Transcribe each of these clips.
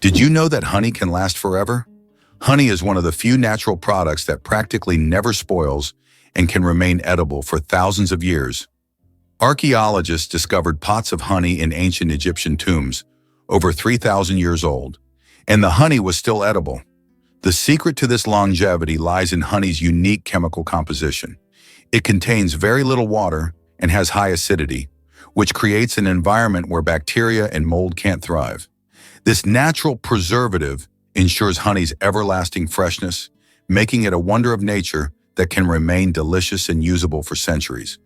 Did you know that honey can last forever? Honey is one of the few natural products that practically never spoils and can remain edible for thousands of years. Archaeologists discovered pots of honey in ancient Egyptian tombs, over 3,000 years old, and the honey was still edible. The secret to this longevity lies in honey's unique chemical composition. It contains very little water and has high acidity, which creates an environment where bacteria and mold can't thrive. This natural preservative ensures honey's everlasting freshness, making it a wonder of nature that can remain delicious and usable for centuries.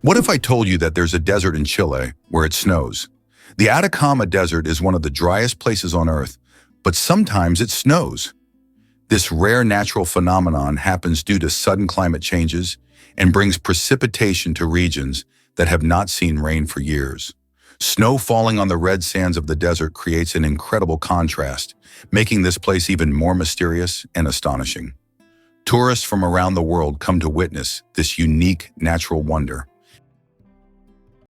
What if I told you that there's a desert in Chile where it snows? The Atacama Desert is one of the driest places on Earth, but sometimes it snows. This rare natural phenomenon happens due to sudden climate changes and brings precipitation to regions that have not seen rain for years. Snow falling on the red sands of the desert creates an incredible contrast, making this place even more mysterious and astonishing. Tourists from around the world come to witness this unique natural wonder.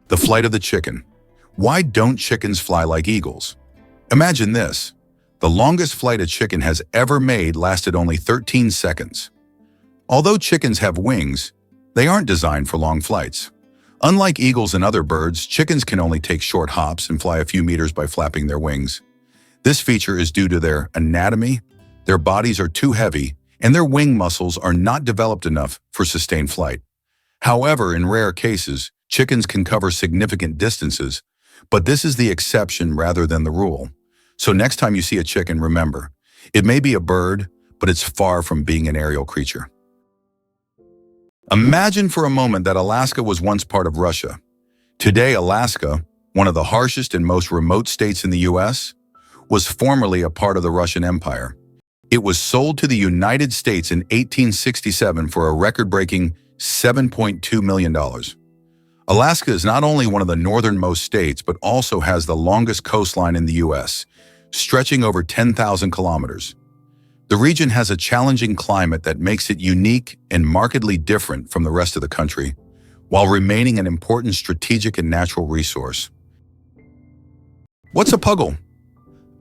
The flight of the chicken. Why don't chickens fly like eagles? Imagine this. The longest flight a chicken has ever made lasted only 13 seconds. Although chickens have wings, they aren't designed for long flights. Unlike eagles and other birds, chickens can only take short hops and fly a few meters by flapping their wings. This feature is due to their anatomy. Their bodies are too heavy, and their wing muscles are not developed enough for sustained flight. However, in rare cases, chickens can cover significant distances, but this is the exception rather than the rule. So next time you see a chicken, remember, it may be a bird, but it's far from being an aerial creature. Imagine for a moment that Alaska was once part of Russia. Today, Alaska, one of the harshest and most remote states in the US, was formerly a part of the Russian Empire. It was sold to the United States in 1867 for a record-breaking $7.2 million. Alaska is not only one of the northernmost states, but also has the longest coastline in the US, stretching over 10,000 kilometers. The region has a challenging climate that makes it unique and markedly different from the rest of the country, while remaining an important strategic and natural resource. What's a puggle?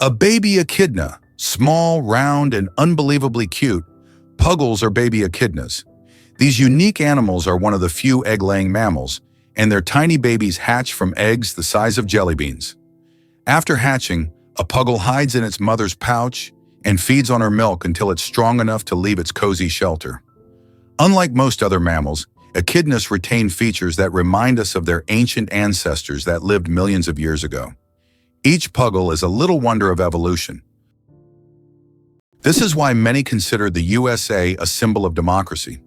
A baby echidna. Small, round, and unbelievably cute, puggles are baby echidnas. These unique animals are one of the few egg-laying mammals, and their tiny babies hatch from eggs the size of jelly beans. After hatching, a puggle hides in its mother's pouch and feeds on her milk until it's strong enough to leave its cozy shelter. Unlike most other mammals, echidnas retain features that remind us of their ancient ancestors that lived millions of years ago. Each puggle is a little wonder of evolution. This is why many consider the USA a symbol of democracy.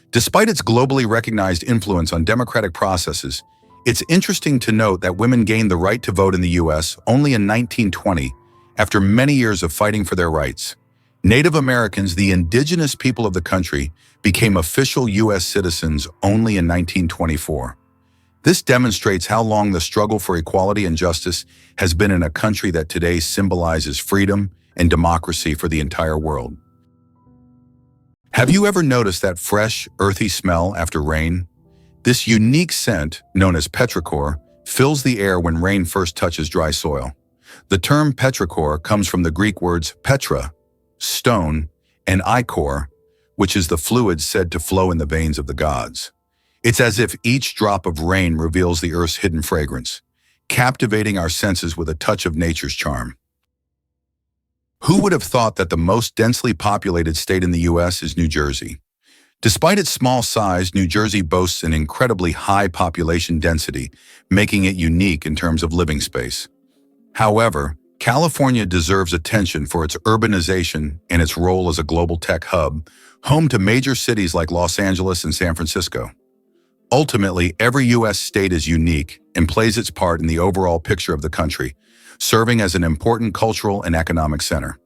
Despite its globally recognized influence on democratic processes, it's interesting to note that women gained the right to vote in the US only in 1920, after many years of fighting for their rights. Native Americans, the indigenous people of the country, became official US citizens only in 1924. This demonstrates how long the struggle for equality and justice has been in a country that today symbolizes freedom and democracy for the entire world. Have you ever noticed that fresh, earthy smell after rain? This unique scent, known as petrichor, fills the air when rain first touches dry soil. The term petrichor comes from the Greek words petra, stone, and ichor, which is the fluid said to flow in the veins of the gods. It's as if each drop of rain reveals the earth's hidden fragrance, captivating our senses with a touch of nature's charm. Who would have thought that the most densely populated state in the US is New Jersey? Despite its small size, New Jersey boasts an incredibly high population density, making it unique in terms of living space. However, California deserves attention for its urbanization and its role as a global tech hub, home to major cities like Los Angeles and San Francisco. Ultimately, every US state is unique and plays its part in the overall picture of the country, serving as an important cultural and economic center.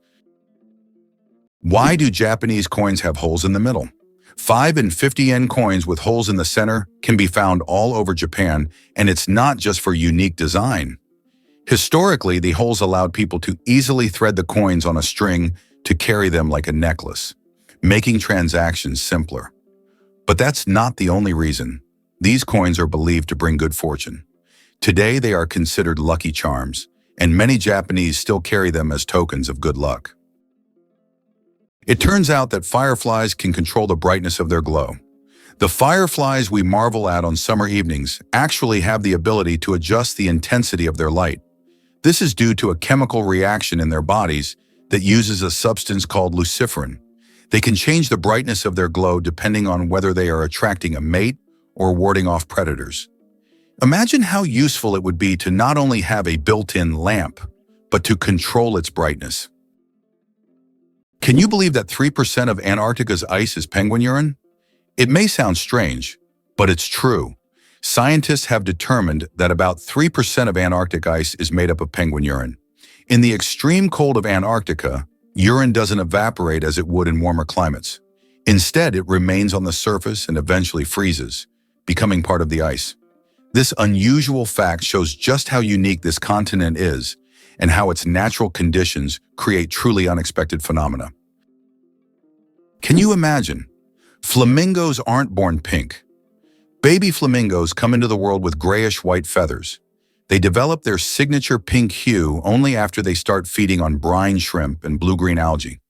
Why do Japanese coins have holes in the middle? 5 and 50 yen coins with holes in the center can be found all over Japan, and it's not just for unique design. Historically, the holes allowed people to easily thread the coins on a string to carry them like a necklace, making transactions simpler. But that's not the only reason. These coins are believed to bring good fortune. Today, they are considered lucky charms, and many Japanese still carry them as tokens of good luck. It turns out that fireflies can control the brightness of their glow. The fireflies we marvel at on summer evenings actually have the ability to adjust the intensity of their light. This is due to a chemical reaction in their bodies that uses a substance called luciferin. They can change the brightness of their glow depending on whether they are attracting a mate or warding off predators. Imagine how useful it would be to not only have a built-in lamp, but to control its brightness. Can you believe that 3% of Antarctica's ice is penguin urine? It may sound strange, but it's true. Scientists have determined that about 3% of Antarctic ice is made up of penguin urine. In the extreme cold of Antarctica, urine doesn't evaporate as it would in warmer climates. Instead, it remains on the surface and eventually freezes, becoming part of the ice. This unusual fact shows just how unique this continent is and how its natural conditions create truly unexpected phenomena. Can you imagine? Flamingos aren't born pink. Baby flamingos come into the world with grayish-white feathers. They develop their signature pink hue only after they start feeding on brine shrimp and blue-green algae.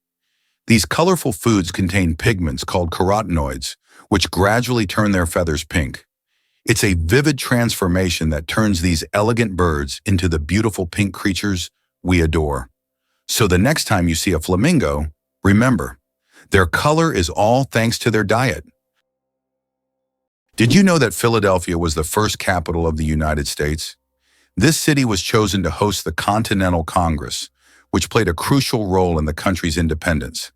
These colorful foods contain pigments called carotenoids, which gradually turn their feathers pink. It's a vivid transformation that turns these elegant birds into the beautiful pink creatures we adore. So the next time you see a flamingo, remember, their color is all thanks to their diet. Did you know that Philadelphia was the first capital of the United States? This city was chosen to host the Continental Congress, which played a crucial role in the country's independence.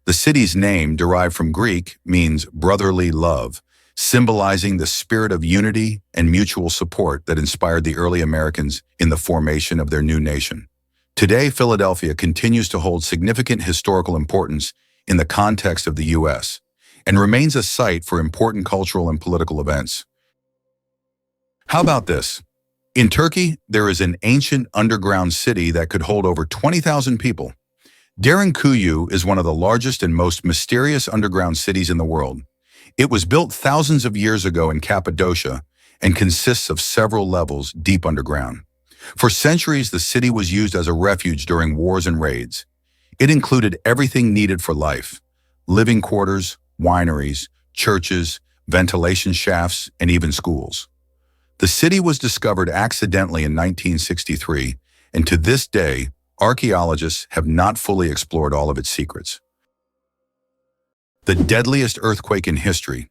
The city's name, derived from Greek, means brotherly love, symbolizing the spirit of unity and mutual support that inspired the early Americans in the formation of their new nation. Today, Philadelphia continues to hold significant historical importance in the context of the U.S. and remains a site for important cultural and political events. How about this? In Turkey, there is an ancient underground city that could hold over 20,000 people. Derinkuyu is one of the largest and most mysterious underground cities in the world. It was built thousands of years ago in Cappadocia and consists of several levels deep underground. For centuries, the city was used as a refuge during wars and raids. It included everything needed for life: living quarters, wineries, churches, ventilation shafts, and even schools. The city was discovered accidentally in 1963, and to this day, archaeologists have not fully explored all of its secrets. The deadliest earthquake in history.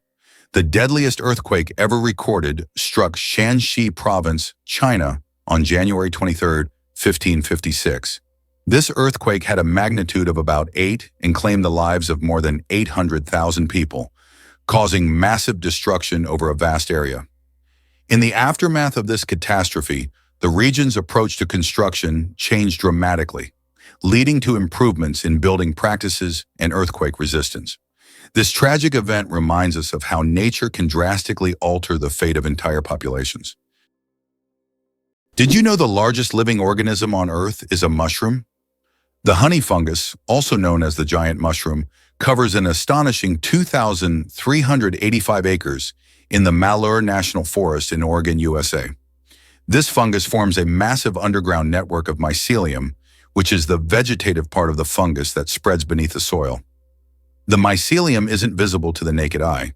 The deadliest earthquake ever recorded struck Shanxi Province, China, on January 23, 1556. This earthquake had a magnitude of about 8 and claimed the lives of more than 800,000 people, causing massive destruction over a vast area. In the aftermath of this catastrophe, the region's approach to construction changed dramatically, leading to improvements in building practices and earthquake resistance. This tragic event reminds us of how nature can drastically alter the fate of entire populations. Did you know the largest living organism on Earth is a mushroom? The honey fungus, also known as the giant mushroom, covers an astonishing 2,385 acres in the Malheur National Forest in Oregon, USA. This fungus forms a massive underground network of mycelium, which is the vegetative part of the fungus that spreads beneath the soil. The mycelium isn't visible to the naked eye,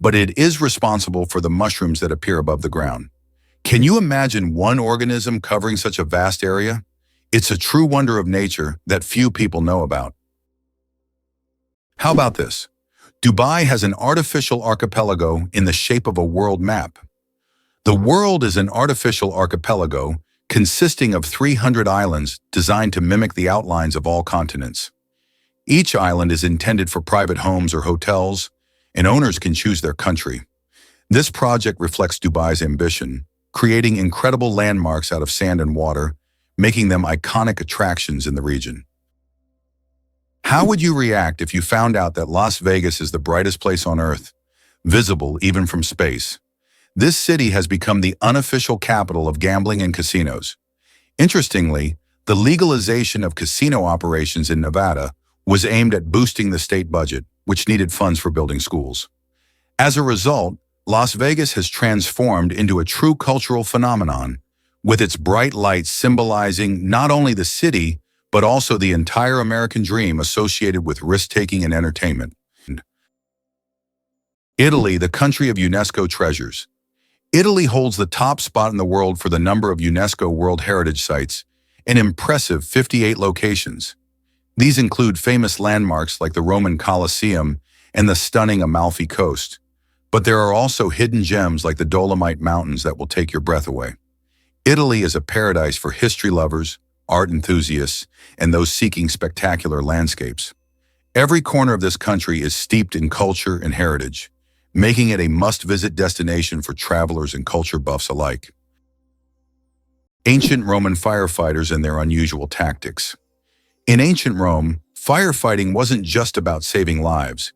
but it is responsible for the mushrooms that appear above the ground. Can you imagine one organism covering such a vast area? It's a true wonder of nature that few people know about. How about this? Dubai has an artificial archipelago in the shape of a world map. The world is an artificial archipelago consisting of 300 islands designed to mimic the outlines of all continents. Each island is intended for private homes or hotels, and owners can choose their country. This project reflects Dubai's ambition, creating incredible landmarks out of sand and water, making them iconic attractions in the region. How would you react if you found out that Las Vegas is the brightest place on Earth, visible even from space? This city has become the unofficial capital of gambling and casinos. Interestingly, the legalization of casino operations in Nevada was aimed at boosting the state budget, which needed funds for building schools. As a result, Las Vegas has transformed into a true cultural phenomenon, with its bright lights symbolizing not only the city, but also the entire American dream associated with risk-taking and entertainment. Italy, the country of UNESCO treasures. Italy holds the top spot in the world for the number of UNESCO World Heritage Sites, an impressive 58 locations. These include famous landmarks like the Roman Colosseum and the stunning Amalfi Coast. But there are also hidden gems like the Dolomite Mountains that will take your breath away. Italy is a paradise for history lovers, art enthusiasts, and those seeking spectacular landscapes. Every corner of this country is steeped in culture and heritage, making it a must-visit destination for travelers and culture buffs alike. Ancient Roman firefighters and their unusual tactics. In ancient Rome, firefighting wasn't just about saving lives.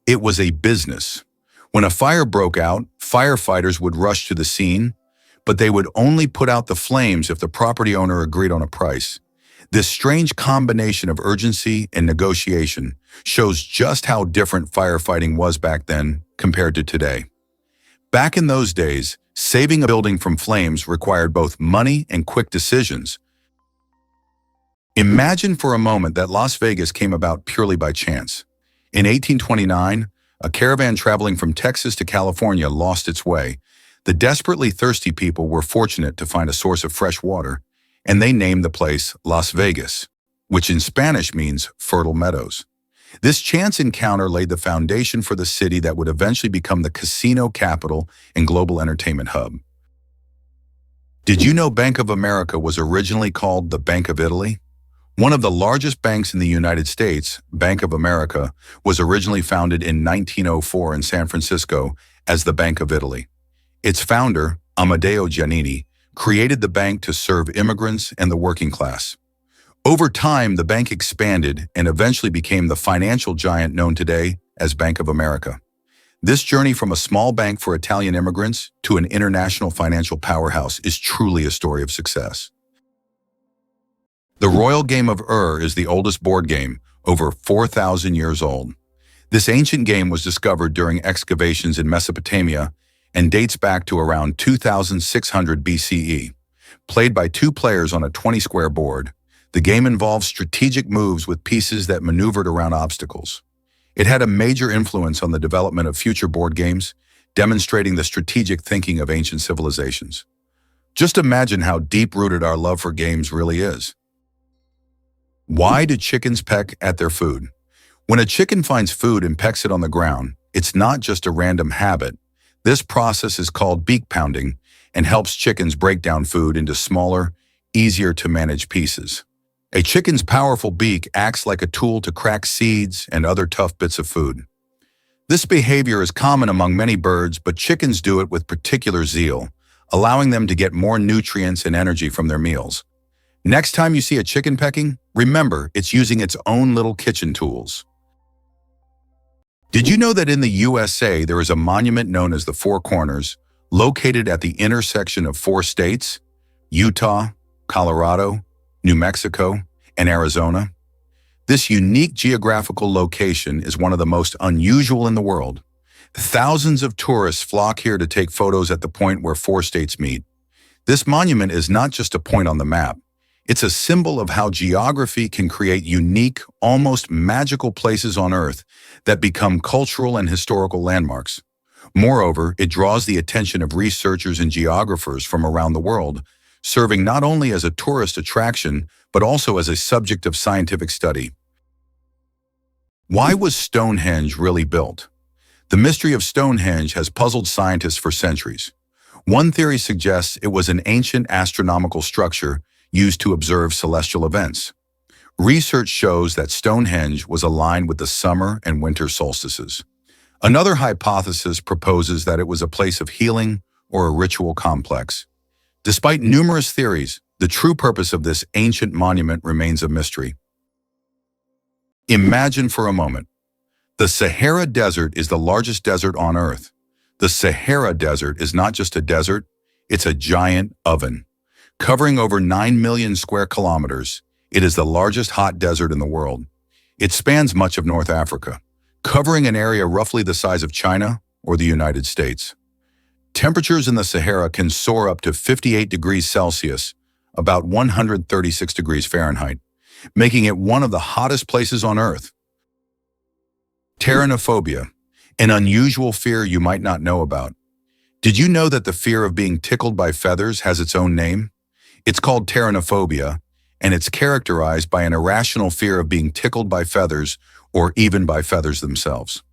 It was a business. When a fire broke out, firefighters would rush to the scene, but they would only put out the flames if the property owner agreed on a price. This strange combination of urgency and negotiation shows just how different firefighting was back then compared to today. Back in those days, saving a building from flames required both money and quick decisions. Imagine for a moment that Las Vegas came about purely by chance. In 1829, a caravan traveling from Texas to California lost its way. The desperately thirsty people were fortunate to find a source of fresh water, and they named the place Las Vegas, which in Spanish means fertile meadows. This chance encounter laid the foundation for the city that would eventually become the casino capital and global entertainment hub. Did you know Bank of America was originally called the Bank of Italy? One of the largest banks in the United States, Bank of America, was originally founded in 1904 in San Francisco as the Bank of Italy. Its founder, Amedeo Giannini, created the bank to serve immigrants and the working class. Over time, the bank expanded and eventually became the financial giant known today as Bank of America. This journey from a small bank for Italian immigrants to an international financial powerhouse is truly a story of success. The royal game of Ur is the oldest board game, over 4,000 years old. This ancient game was discovered during excavations in Mesopotamia and dates back to around 2600 BCE. Played by two players on a 20-square board, the game involves strategic moves with pieces that maneuvered around obstacles. It had a major influence on the development of future board games, demonstrating the strategic thinking of ancient civilizations. Just imagine how deep-rooted our love for games really is. Why do chickens peck at their food? When a chicken finds food and pecks it on the ground, it's not just a random habit. This process is called beak pounding and helps chickens break down food into smaller, easier to manage pieces. A chicken's powerful beak acts like a tool to crack seeds and other tough bits of food. This behavior is common among many birds, but chickens do it with particular zeal, allowing them to get more nutrients and energy from their meals. Next time you see a chicken pecking, remember it's using its own little kitchen tools. Did you know that in the USA there is a monument known as the Four Corners, located at the intersection of four states: Utah, Colorado, New Mexico, and Arizona? This unique geographical location is one of the most unusual in the world. Thousands of tourists flock here to take photos at the point where four states meet. This monument is not just a point on the map. It's a symbol of how geography can create unique, almost magical places on Earth that become cultural and historical landmarks. Moreover, it draws the attention of researchers and geographers from around the world, serving not only as a tourist attraction, but also as a subject of scientific study. Why was Stonehenge really built? The mystery of Stonehenge has puzzled scientists for centuries. One theory suggests it was an ancient astronomical structure used to observe celestial events. Research shows that Stonehenge was aligned with the summer and winter solstices. Another hypothesis proposes that it was a place of healing or a ritual complex. Despite numerous theories, the true purpose of this ancient monument remains a mystery. Imagine for a moment. The Sahara Desert is the largest desert on Earth. The Sahara Desert is not just a desert, it's a giant oven. Covering over 9 million square kilometers, it is the largest hot desert in the world. It spans much of North Africa, covering an area roughly the size of China or the United States. Temperatures in the Sahara can soar up to 58 degrees Celsius, about 136 degrees Fahrenheit, making it one of the hottest places on Earth. Pteronophobia, an unusual fear you might not know about. Did you know that the fear of being tickled by feathers has its own name? It's called pteronophobia, and it's characterized by an irrational fear of being tickled by feathers or even by feathers themselves.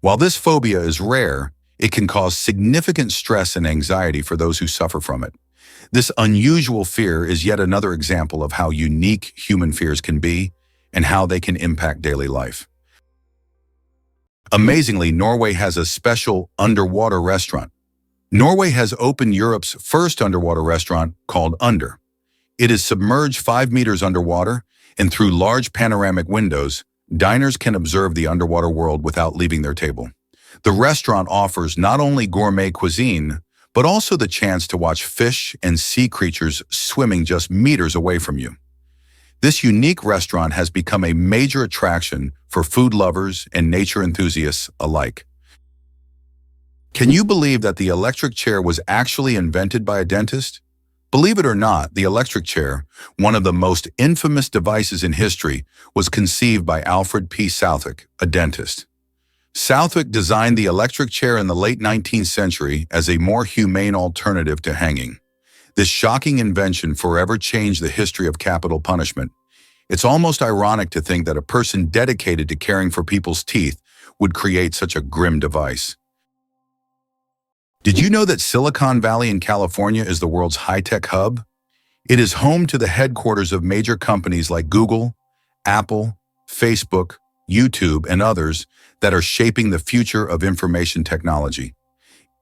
While this phobia is rare, it can cause significant stress and anxiety for those who suffer from it. This unusual fear is yet another example of how unique human fears can be and how they can impact daily life. Amazingly, Norway has a special underwater restaurant. Norway has opened Europe's first underwater restaurant called Under. It is submerged 5 meters underwater, and through large panoramic windows, diners can observe the underwater world without leaving their table. The restaurant offers not only gourmet cuisine, but also the chance to watch fish and sea creatures swimming just meters away from you. This unique restaurant has become a major attraction for food lovers and nature enthusiasts alike. Can you believe that the electric chair was actually invented by a dentist? Believe it or not, the electric chair, one of the most infamous devices in history, was conceived by Alfred P. Southwick, a dentist. Southwick designed the electric chair in the late 19th century as a more humane alternative to hanging. This shocking invention forever changed the history of capital punishment. It's almost ironic to think that a person dedicated to caring for people's teeth would create such a grim device. Did you know that Silicon Valley in California is the world's high-tech hub? It is home to the headquarters of major companies like Google, Apple, Facebook, YouTube, and others that are shaping the future of information technology.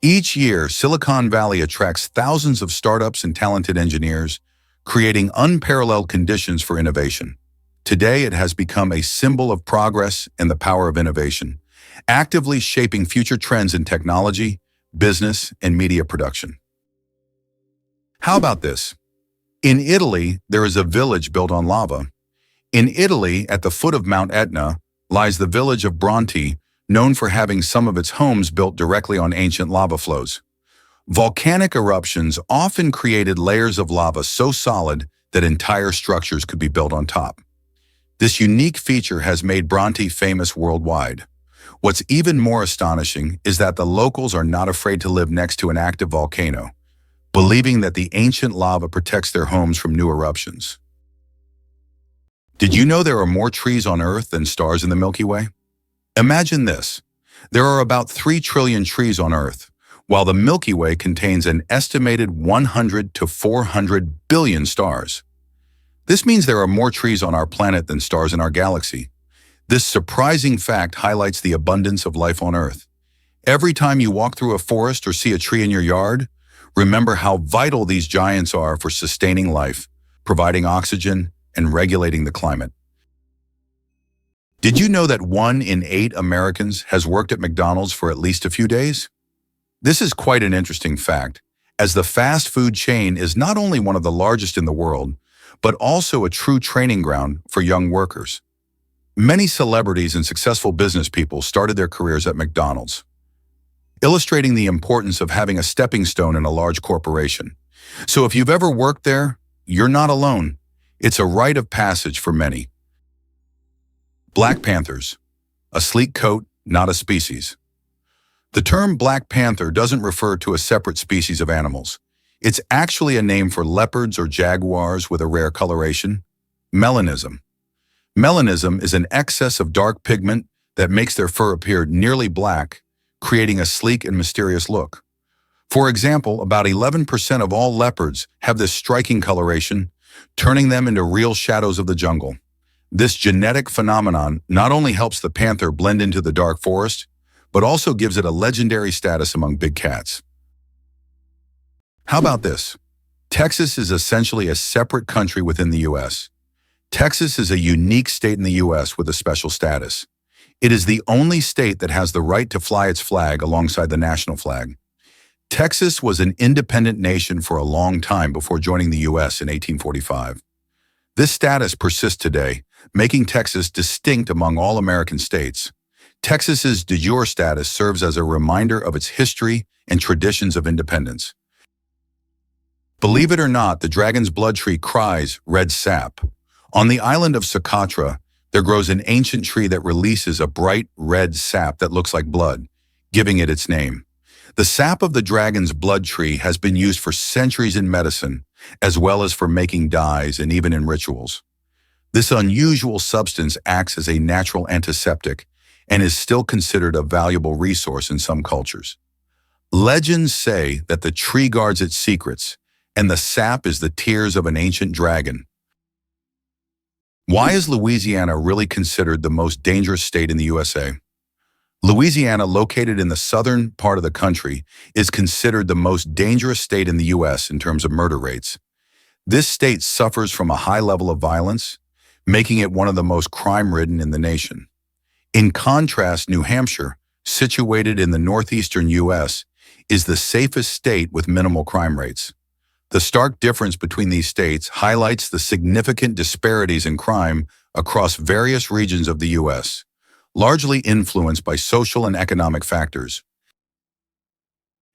Each year, Silicon Valley attracts thousands of startups and talented engineers, creating unparalleled conditions for innovation. Today, it has become a symbol of progress and the power of innovation, actively shaping future trends in technology, business, and media production. How about this? In Italy, there is a village built on lava. In Italy, at the foot of Mount Etna, lies the village of Bronte, known for having some of its homes built directly on ancient lava flows. Volcanic eruptions often created layers of lava so solid that entire structures could be built on top. This unique feature has made Bronte famous worldwide. What's even more astonishing is that the locals are not afraid to live next to an active volcano, believing that the ancient lava protects their homes from new eruptions. Did you know there are more trees on Earth than stars in the Milky Way? Imagine this. There are about 3 trillion trees on Earth, while the Milky Way contains an estimated 100 to 400 billion stars. This means there are more trees on our planet than stars in our galaxy. This surprising fact highlights the abundance of life on Earth. Every time you walk through a forest or see a tree in your yard, remember how vital these giants are for sustaining life, providing oxygen, and regulating the climate. Did you know that 1 in 8 Americans has worked at McDonald's for at least a few days? This is quite an interesting fact, as the fast food chain is not only one of the largest in the world, but also a true training ground for young workers. Many celebrities and successful business people started their careers at McDonald's, illustrating the importance of having a stepping stone in a large corporation. So if you've ever worked there, you're not alone. It's a rite of passage for many. Black Panthers, a sleek coat, not a species. The term Black Panther doesn't refer to a separate species of animals. It's actually a name for leopards or jaguars with a rare coloration, melanism. Melanism is an excess of dark pigment that makes their fur appear nearly black, creating a sleek and mysterious look. For example, about 11% of all leopards have this striking coloration, turning them into real shadows of the jungle. This genetic phenomenon not only helps the panther blend into the dark forest, but also gives it a legendary status among big cats. How about this? Texas is essentially a separate country within the U.S. Texas is a unique state in the U.S. with a special status. It is the only state that has the right to fly its flag alongside the national flag. Texas was an independent nation for a long time before joining the U.S. in 1845. This status persists today, making Texas distinct among all American states. Texas's de jure status serves as a reminder of its history and traditions of independence. Believe it or not, the dragon's blood tree cries red sap. On the island of Socotra, there grows an ancient tree that releases a bright red sap that looks like blood, giving it its name. The sap of the dragon's blood tree has been used for centuries in medicine, as well as for making dyes and even in rituals. This unusual substance acts as a natural antiseptic and is still considered a valuable resource in some cultures. Legends say that the tree guards its secrets, and the sap is the tears of an ancient dragon. Why is Louisiana really considered the most dangerous state in the USA? Louisiana, located in the southern part of the country, is considered the most dangerous state in the U.S. in terms of murder rates. This state suffers from a high level of violence, making it one of the most crime-ridden in the nation. In contrast, New Hampshire, situated in the northeastern U.S., is the safest state with minimal crime rates. The stark difference between these states highlights the significant disparities in crime across various regions of the U.S., largely influenced by social and economic factors.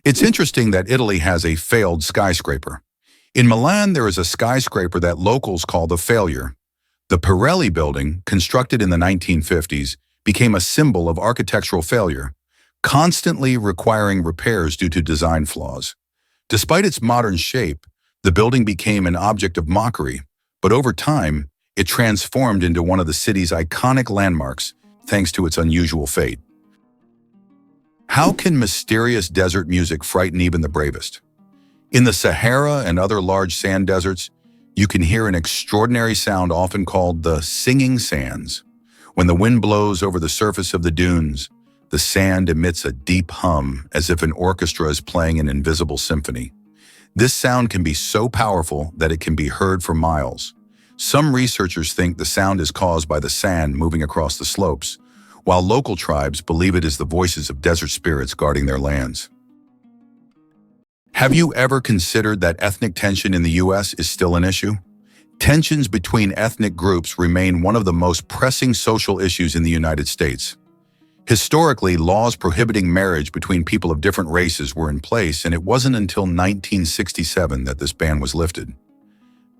It's interesting that Italy has a failed skyscraper. In Milan, there is a skyscraper that locals call the Failure. The Pirelli building, constructed in the 1950s, became a symbol of architectural failure, constantly requiring repairs due to design flaws. Despite its modern shape, the building became an object of mockery, but over time, it transformed into one of the city's iconic landmarks thanks to its unusual fate. How can mysterious desert music frighten even the bravest? In the Sahara and other large sand deserts, you can hear an extraordinary sound often called the singing sands. When the wind blows over the surface of the dunes, the sand emits a deep hum as if an orchestra is playing an invisible symphony. This sound can be so powerful that it can be heard for miles. Some researchers think the sound is caused by the sand moving across the slopes, while local tribes believe it is the voices of desert spirits guarding their lands. Have you ever considered that ethnic tension in the U.S. is still an issue? Tensions between ethnic groups remain one of the most pressing social issues in the United States. Historically, laws prohibiting marriage between people of different races were in place, and it wasn't until 1967 that this ban was lifted.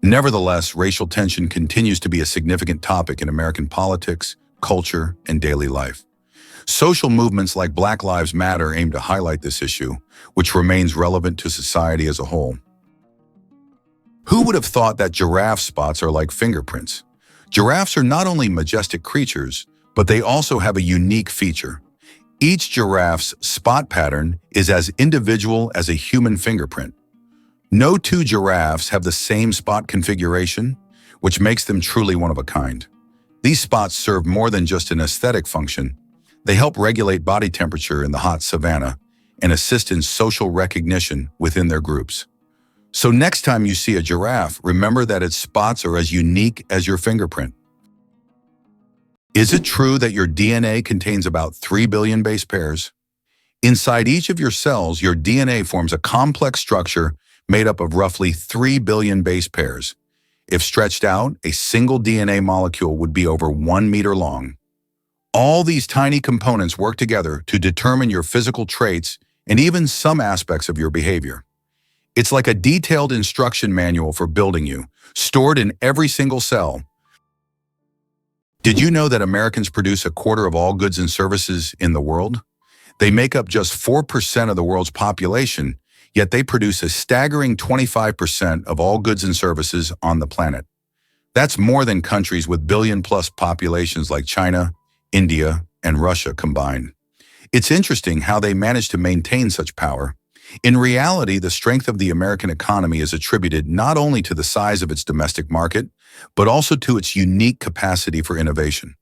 Nevertheless, racial tension continues to be a significant topic in American politics, culture, and daily life. Social movements like Black Lives Matter aim to highlight this issue, which remains relevant to society as a whole. Who would have thought that giraffe spots are like fingerprints? Giraffes are not only majestic creatures, but they also have a unique feature. Each giraffe's spot pattern is as individual as a human fingerprint. No two giraffes have the same spot configuration, which makes them truly one of a kind. These spots serve more than just an aesthetic function. They help regulate body temperature in the hot savanna and assist in social recognition within their groups. So next time you see a giraffe, remember that its spots are as unique as your fingerprint. Is it true that your DNA contains about 3 billion base pairs? Inside each of your cells, your DNA forms a complex structure made up of roughly 3 billion base pairs. If stretched out, a single DNA molecule would be over 1 meter long. All these tiny components work together to determine your physical traits and even some aspects of your behavior. It's like a detailed instruction manual for building you, stored in every single cell. Did you know that Americans produce a quarter of all goods and services in the world? They make up just 4% of the world's population, yet they produce a staggering 25% of all goods and services on the planet. That's more than countries with billion-plus populations like China, India, and Russia combined. It's interesting how they manage to maintain such power. In reality, the strength of the American economy is attributed not only to the size of its domestic market, but also to its unique capacity for innovation.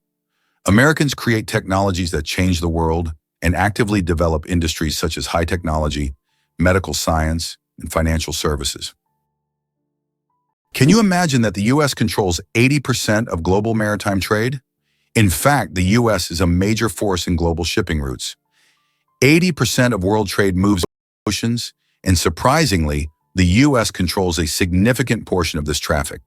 Americans create technologies that change the world and actively develop industries such as high technology, medical science, and financial services. Can you imagine that the U.S. controls 80% of global maritime trade? In fact, the U.S. is a major force in global shipping routes. 80% of world trade moves over oceans, and surprisingly, the U.S. controls a significant portion of this traffic.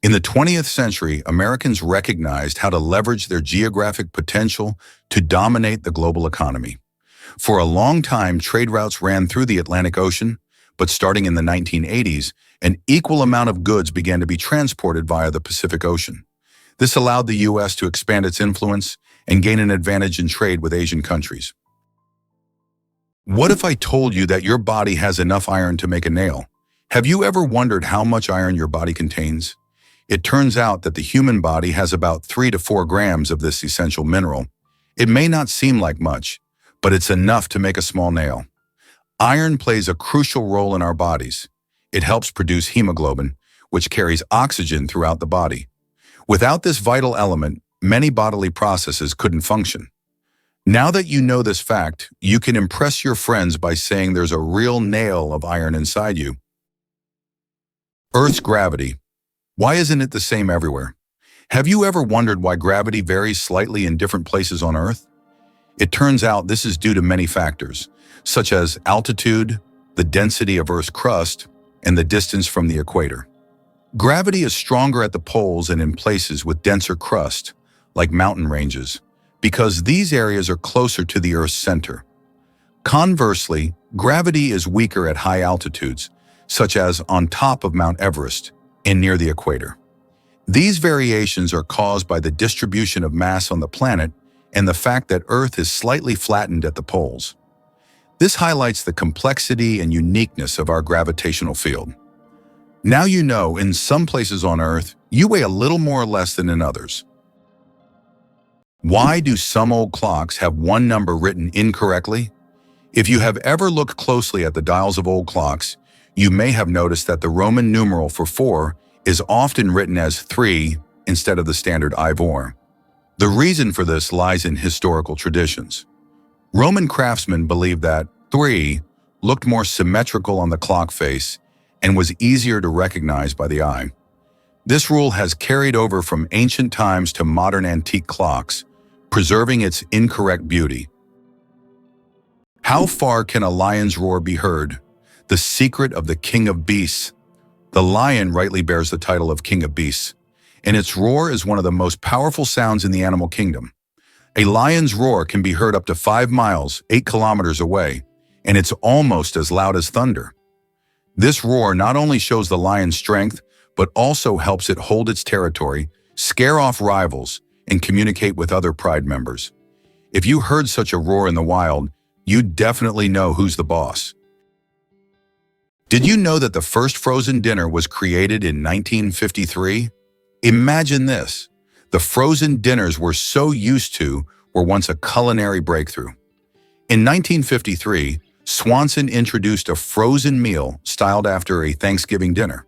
In the 20th century, Americans recognized how to leverage their geographic potential to dominate the global economy. For a long time, trade routes ran through the Atlantic Ocean, but starting in the 1980s, an equal amount of goods began to be transported via the Pacific Ocean. This allowed the U.S. to expand its influence and gain an advantage in trade with Asian countries. What if I told you that your body has enough iron to make a nail? Have you ever wondered how much iron your body contains? It turns out that the human body has about 3 to 4 grams of this essential mineral. It may not seem like much, but it's enough to make a small nail. Iron plays a crucial role in our bodies. It helps produce hemoglobin, which carries oxygen throughout the body. Without this vital element, many bodily processes couldn't function. Now that you know this fact, you can impress your friends by saying there's a real nail of iron inside you. Earth's gravity. Why isn't it the same everywhere? Have you ever wondered why gravity varies slightly in different places on Earth? It turns out this is due to many factors, such as altitude, the density of Earth's crust, and the distance from the equator. Gravity is stronger at the poles and in places with denser crust, like mountain ranges, because these areas are closer to the Earth's center. Conversely, gravity is weaker at high altitudes, such as on top of Mount Everest and near the equator. These variations are caused by the distribution of mass on the planet and the fact that Earth is slightly flattened at the poles. This highlights the complexity and uniqueness of our gravitational field. Now you know, in some places on Earth, you weigh a little more or less than in others. Why do some old clocks have one number written incorrectly? If you have ever looked closely at the dials of old clocks, you may have noticed that the Roman numeral for 4 is often written as 3 instead of the standard Ivor. The reason for this lies in historical traditions. Roman craftsmen believed that 3 looked more symmetrical on the clock face and was easier to recognize by the eye. This rule has carried over from ancient times to modern antique clocks, preserving its incorrect beauty. How far can a lion's roar be heard? The secret of the king of beasts. The lion rightly bears the title of king of beasts, and its roar is one of the most powerful sounds in the animal kingdom. A lion's roar can be heard up to 5 miles, 8 kilometers away, and it's almost as loud as thunder. This roar not only shows the lion's strength, but also helps it hold its territory, scare off rivals, and communicate with other pride members. If you heard such a roar in the wild, you'd definitely know who's the boss. Did you know that the first frozen dinner was created in 1953? Imagine this. The frozen dinners we're so used to were once a culinary breakthrough. In 1953, Swanson introduced a frozen meal styled after a Thanksgiving dinner.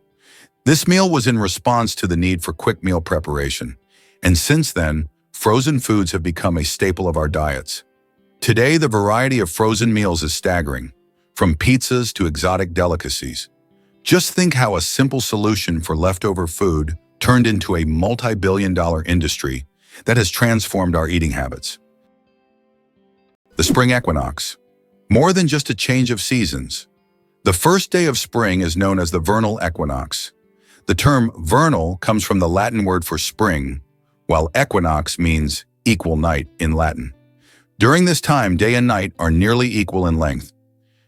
This meal was in response to the need for quick meal preparation, and since then, frozen foods have become a staple of our diets. Today, the variety of frozen meals is staggering, from pizzas to exotic delicacies. Just think how a simple solution for leftover food turned into a multi-billion-dollar industry that has transformed our eating habits. The spring equinox. More than just a change of seasons. The first day of spring is known as the vernal equinox. The term vernal comes from the Latin word for spring, while equinox means equal night in Latin. During this time, day and night are nearly equal in length.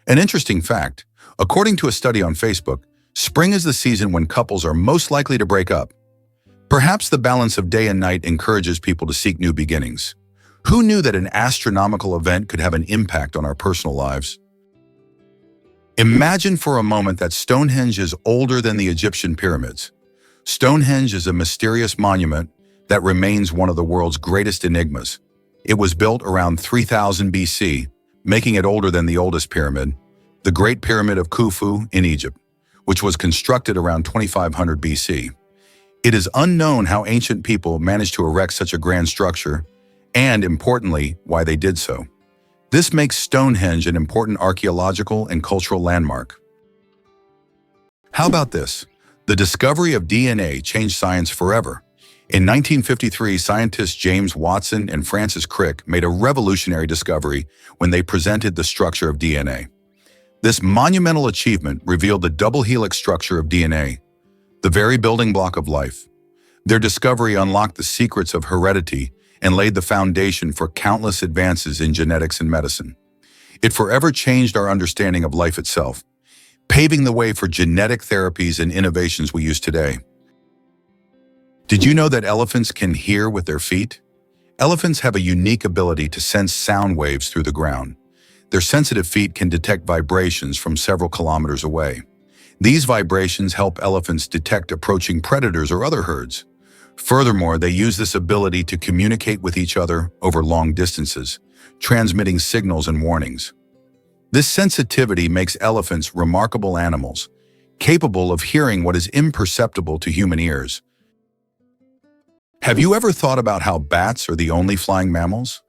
An interesting fact, according to a study on Facebook, spring is the season when couples are most likely to break up. Perhaps the balance of day and night encourages people to seek new beginnings. Who knew that an astronomical event could have an impact on our personal lives? Imagine for a moment that Stonehenge is older than the Egyptian pyramids. Stonehenge is a mysterious monument that remains one of the world's greatest enigmas. It was built around 3000 BC, making it older than the oldest pyramid, the Great Pyramid of Khufu in Egypt, which was constructed around 2500 BC. It is unknown how ancient people managed to erect such a grand structure, and importantly, why they did so. This makes Stonehenge an important archaeological and cultural landmark. How about this? The discovery of DNA changed science forever. In 1953, scientists James Watson and Francis Crick made a revolutionary discovery when they presented the structure of DNA. This monumental achievement revealed the double helix structure of DNA, the very building block of life. Their discovery unlocked the secrets of heredity and laid the foundation for countless advances in genetics and medicine. It forever changed our understanding of life itself, paving the way for genetic therapies and innovations we use today. Did you know that elephants can hear with their feet? Elephants have a unique ability to sense sound waves through the ground. Their sensitive feet can detect vibrations from several kilometers away. These vibrations help elephants detect approaching predators or other herds. Furthermore, they use this ability to communicate with each other over long distances, transmitting signals and warnings. This sensitivity makes elephants remarkable animals, capable of hearing what is imperceptible to human ears. Have you ever thought about how bats are the only flying mammals?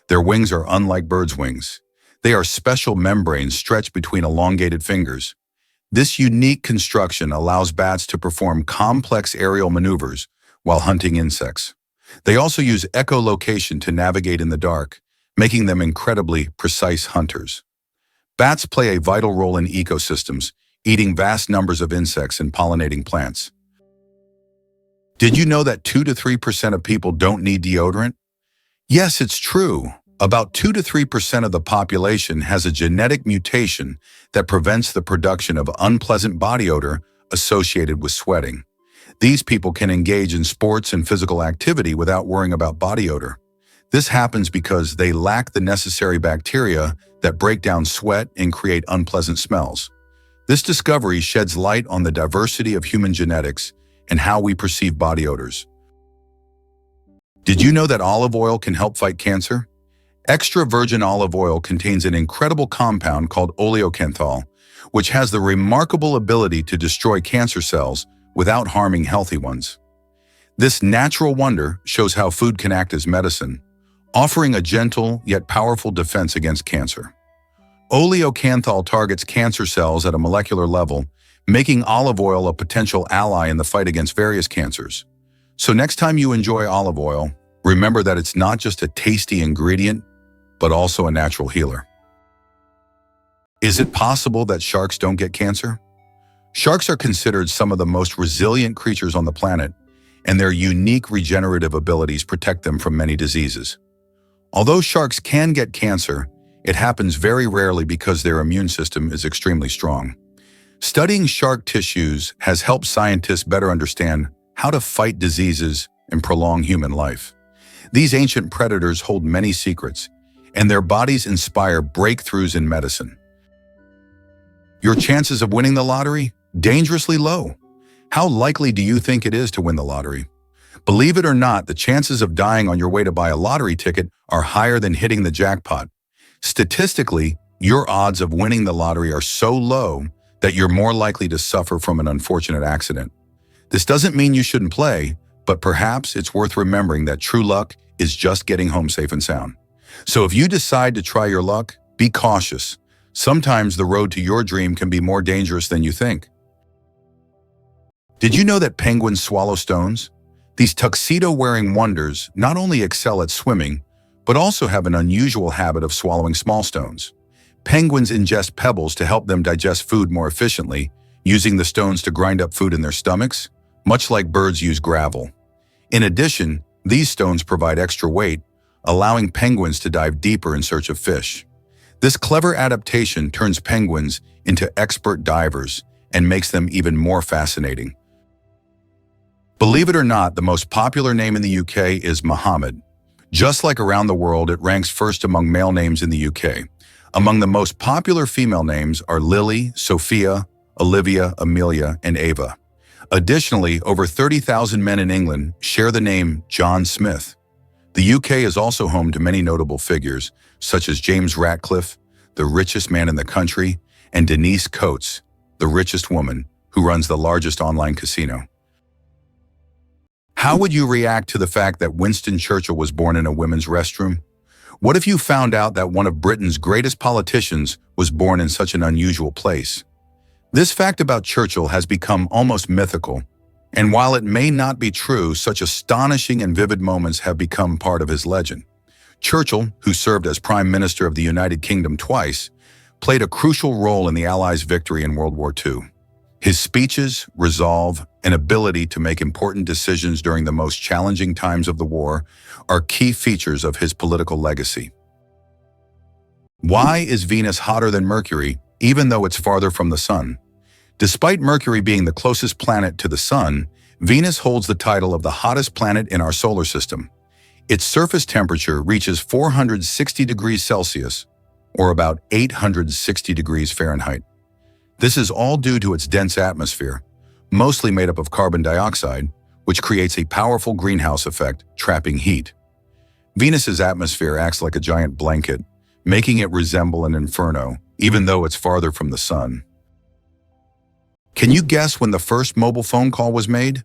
Their wings are unlike birds' wings. They are special membranes stretched between elongated fingers. This unique construction allows bats to perform complex aerial maneuvers while hunting insects. They also use echolocation to navigate in the dark, making them incredibly precise hunters. Bats play a vital role in ecosystems, eating vast numbers of insects and pollinating plants. Did you know that 2 to 3% of people don't need deodorant? Yes, it's true. About 2 to 3% of the population has a genetic mutation that prevents the production of unpleasant body odor associated with sweating. These people can engage in sports and physical activity without worrying about body odor. This happens because they lack the necessary bacteria that break down sweat and create unpleasant smells. This discovery sheds light on the diversity of human genetics and how we perceive body odors. Did you know that olive oil can help fight cancer? Extra virgin olive oil contains an incredible compound called oleocanthal, which has the remarkable ability to destroy cancer cells without harming healthy ones. This natural wonder shows how food can act as medicine, offering a gentle yet powerful defense against cancer. Oleocanthal targets cancer cells at a molecular level, making olive oil a potential ally in the fight against various cancers. So next time you enjoy olive oil, remember that it's not just a tasty ingredient, but also a natural healer. Is it possible that sharks don't get cancer? Sharks are considered some of the most resilient creatures on the planet, and their unique regenerative abilities protect them from many diseases. Although sharks can get cancer, it happens very rarely because their immune system is extremely strong. Studying shark tissues has helped scientists better understand how to fight diseases and prolong human life. These ancient predators hold many secrets, and their bodies inspire breakthroughs in medicine. Your chances of winning the lottery? Dangerously low. How likely do you think it is to win the lottery? Believe it or not, the chances of dying on your way to buy a lottery ticket are higher than hitting the jackpot. Statistically, your odds of winning the lottery are so low that you're more likely to suffer from an unfortunate accident. This doesn't mean you shouldn't play, but perhaps it's worth remembering that true luck is just getting home safe and sound. So if you decide to try your luck, be cautious. Sometimes the road to your dream can be more dangerous than you think. Did you know that penguins swallow stones? These tuxedo-wearing wonders not only excel at swimming, but also have an unusual habit of swallowing small stones. Penguins ingest pebbles to help them digest food more efficiently, using the stones to grind up food in their stomachs, much like birds use gravel. In addition, these stones provide extra weight, allowing penguins to dive deeper in search of fish. This clever adaptation turns penguins into expert divers and makes them even more fascinating. Believe it or not, the most popular name in the UK is Mohammed. Just like around the world, it ranks first among male names in the UK. Among the most popular female names are Lily, Sophia, Olivia, Amelia, and Ava. Additionally, over 30,000 men in England share the name John Smith. The UK is also home to many notable figures, such as James Ratcliffe, the richest man in the country, and Denise Coates, the richest woman, who runs the largest online casino. How would you react to the fact that Winston Churchill was born in a women's restroom? What if you found out that one of Britain's greatest politicians was born in such an unusual place? This fact about Churchill has become almost mythical, and while it may not be true, such astonishing and vivid moments have become part of his legend. Churchill, who served as Prime Minister of the United Kingdom twice, played a crucial role in the Allies' victory in World War II. His speeches, resolve, and ability to make important decisions during the most challenging times of the war are key features of his political legacy. Why is Venus hotter than Mercury, even though it's farther from the Sun? Despite Mercury being the closest planet to the Sun, Venus holds the title of the hottest planet in our solar system. Its surface temperature reaches 460 degrees Celsius, or about 860 degrees Fahrenheit. This is all due to its dense atmosphere, mostly made up of carbon dioxide, which creates a powerful greenhouse effect, trapping heat. Venus's atmosphere acts like a giant blanket, making it resemble an inferno, even though it's farther from the Sun. Can you guess when the first mobile phone call was made?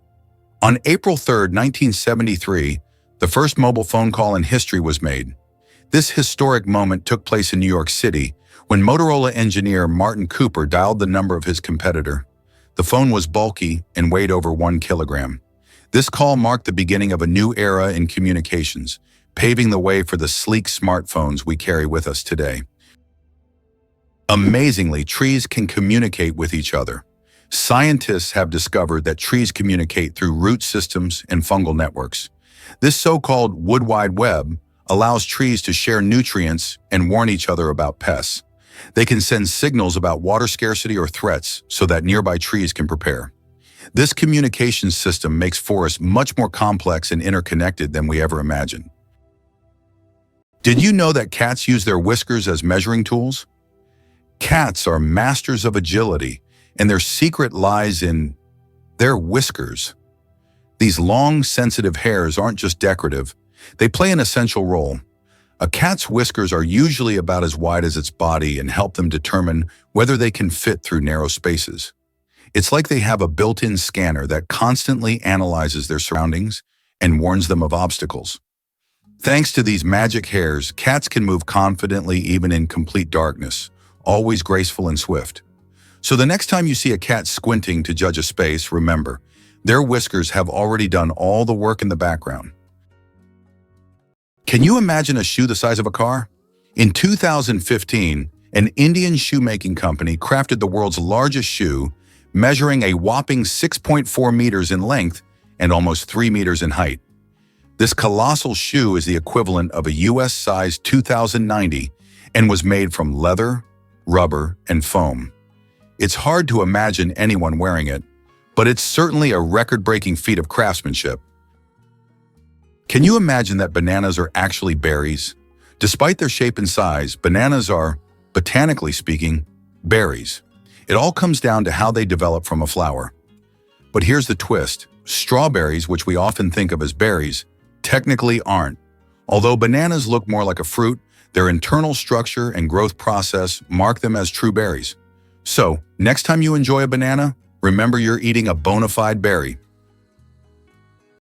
On April 3, 1973, the first mobile phone call in history was made. This historic moment took place in New York City when Motorola engineer Martin Cooper dialed the number of his competitor. The phone was bulky and weighed over 1 kilogram. This call marked the beginning of a new era in communications, paving the way for the sleek smartphones we carry with us today. Amazingly, trees can communicate with each other. Scientists have discovered that trees communicate through root systems and fungal networks. This so-called wood wide web allows trees to share nutrients and warn each other about pests. They can send signals about water scarcity or threats so that nearby trees can prepare. This communication system makes forests much more complex and interconnected than we ever imagined. Did you know that cats use their whiskers as measuring tools? Cats are masters of agility, and their secret lies in their whiskers. These long, sensitive hairs aren't just decorative, they play an essential role. A cat's whiskers are usually about as wide as its body and help them determine whether they can fit through narrow spaces. It's like they have a built-in scanner that constantly analyzes their surroundings and warns them of obstacles. Thanks to these magic hairs, cats can move confidently even in complete darkness, always graceful and swift. So the next time you see a cat squinting to judge a space, remember, their whiskers have already done all the work in the background. Can you imagine a shoe the size of a car? In 2015, an Indian shoemaking company crafted the world's largest shoe, measuring a whopping 6.4 meters in length and almost 3 meters in height. This colossal shoe is the equivalent of a US size 2090 and was made from leather, rubber, and foam. It's hard to imagine anyone wearing it, but it's certainly a record-breaking feat of craftsmanship. Can you imagine that bananas are actually berries? Despite their shape and size, bananas are, botanically speaking, berries. It all comes down to how they develop from a flower. But here's the twist. Strawberries, which we often think of as berries, technically aren't. Although bananas look more like a fruit, their internal structure and growth process mark them as true berries. So, next time you enjoy a banana, remember you're eating a bona fide berry.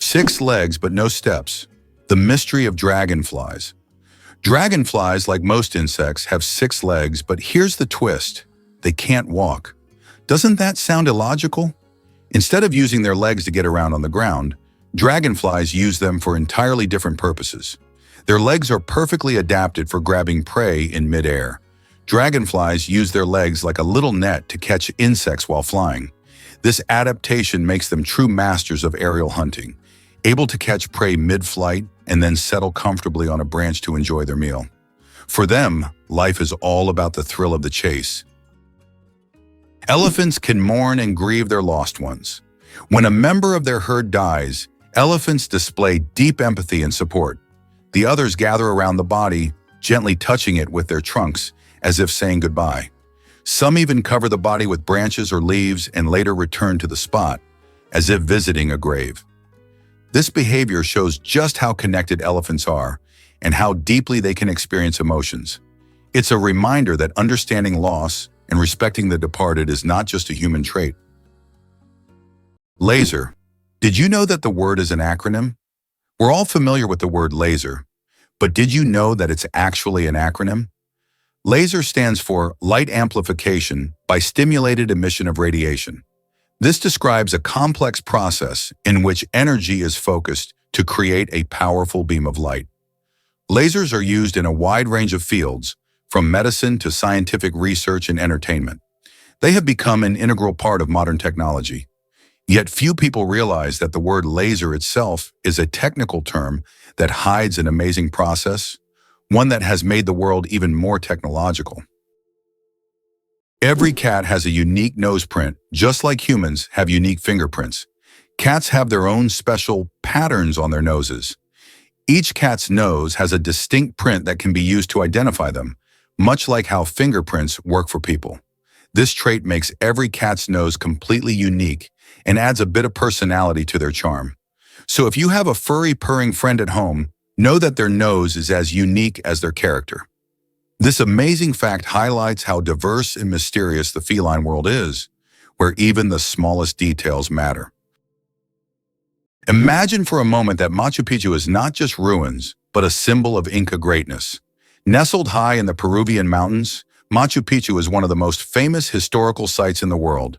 6 legs but no steps. The mystery of dragonflies. Dragonflies, like most insects, have 6 legs, but here's the twist. They can't walk. Doesn't that sound illogical? Instead of using their legs to get around on the ground, dragonflies use them for entirely different purposes. Their legs are perfectly adapted for grabbing prey in midair. Dragonflies use their legs like a little net to catch insects while flying. This adaptation makes them true masters of aerial hunting, able to catch prey mid-flight and then settle comfortably on a branch to enjoy their meal. For them, life is all about the thrill of the chase. Elephants can mourn and grieve their lost ones. When a member of their herd dies, elephants display deep empathy and support. The others gather around the body, gently touching it with their trunks, as if saying goodbye. Some even cover the body with branches or leaves and later return to the spot, as if visiting a grave. This behavior shows just how connected elephants are and how deeply they can experience emotions. It's a reminder that understanding loss and respecting the departed is not just a human trait. Laser. Did you know that the word is an acronym? We're all familiar with the word laser, but did you know that it's actually an acronym? LASER stands for Light Amplification by Stimulated Emission of Radiation. This describes a complex process in which energy is focused to create a powerful beam of light. Lasers are used in a wide range of fields, from medicine to scientific research and entertainment. They have become an integral part of modern technology. Yet few people realize that the word laser itself is a technical term that hides an amazing process, one that has made the world even more technological. Every cat has a unique nose print, just like humans have unique fingerprints. Cats have their own special patterns on their noses. Each cat's nose has a distinct print that can be used to identify them, much like how fingerprints work for people. This trait makes every cat's nose completely unique and adds a bit of personality to their charm. So if you have a furry purring friend at home, know that their nose is as unique as their character. This amazing fact highlights how diverse and mysterious the feline world is, where even the smallest details matter. Imagine for a moment that Machu Picchu is not just ruins, but a symbol of Inca greatness. Nestled high in the Peruvian mountains, Machu Picchu is one of the most famous historical sites in the world.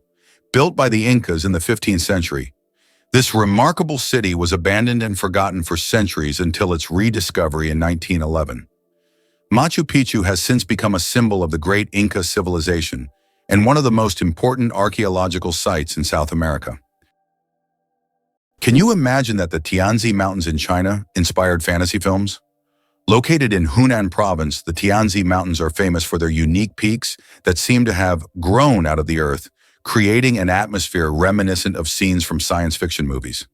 Built by the Incas in the 15th century, this remarkable city was abandoned and forgotten for centuries until its rediscovery in 1911. Machu Picchu has since become a symbol of the great Inca civilization and one of the most important archaeological sites in South America. Can you imagine that the Tianzi Mountains in China inspired fantasy films? Located in Hunan province, the Tianzi Mountains are famous for their unique peaks that seem to have grown out of the earth, creating an atmosphere reminiscent of scenes from science fiction movies.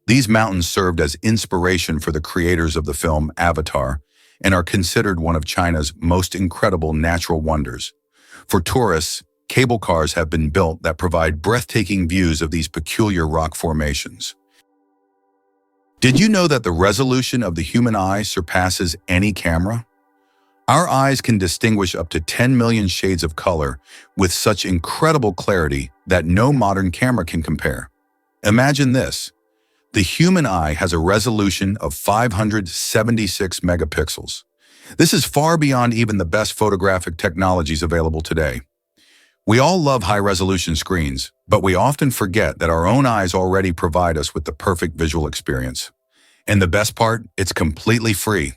These mountains served as inspiration for the creators of the film Avatar and are considered one of China's most incredible natural wonders. For tourists, cable cars have been built that provide breathtaking views of these peculiar rock formations. Did you know that the resolution of the human eye surpasses any camera? Our eyes can distinguish up to 10 million shades of color with such incredible clarity that no modern camera can compare. Imagine this. The human eye has a resolution of 576 megapixels. This is far beyond even the best photographic technologies available today. We all love high-resolution screens, but we often forget that our own eyes already provide us with the perfect visual experience. And the best part, it's completely free.